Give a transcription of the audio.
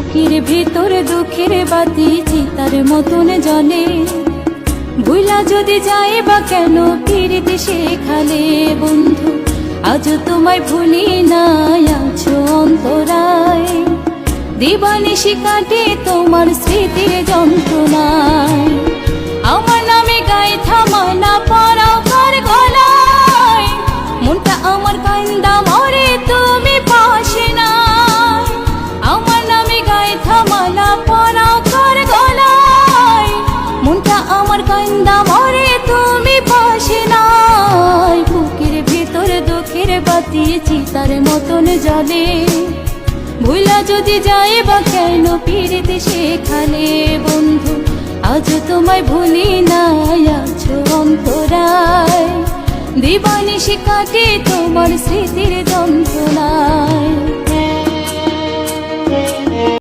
বুকের ভেতর দুঃখের বাতি চিতার মতন জ্বলে। ভুলা যদি যায় বা কেন ফিরিতে সেখানে বন্ধু, আজ তোমায় ভুলি নাই, আছো অন্তরায়। দিবানিশি কাটে তোমার স্মৃতির যন্ত্রণায়। আমার নামে গায়ে থামানা পরাও কার গলায়, মনটা আমার কান্দা মরে তুমি পাশে না। আমার নামে গায়ে থামানা পরাও কার গলায়, মনটা আমার কান্দা মরে তুমি পাশে নাই। বুকের ভেতর দুঃখের বাতি চিতার মতন জ্বলে। ভুলা যদি যায় বা কেন ফিরিতে সেখানে বন্ধু, আজ তোমায় ভুলি নাই, আছো অন্তরায়। দিবানিশি কাটে তোমার স্মৃতির যন্ত্রণায়।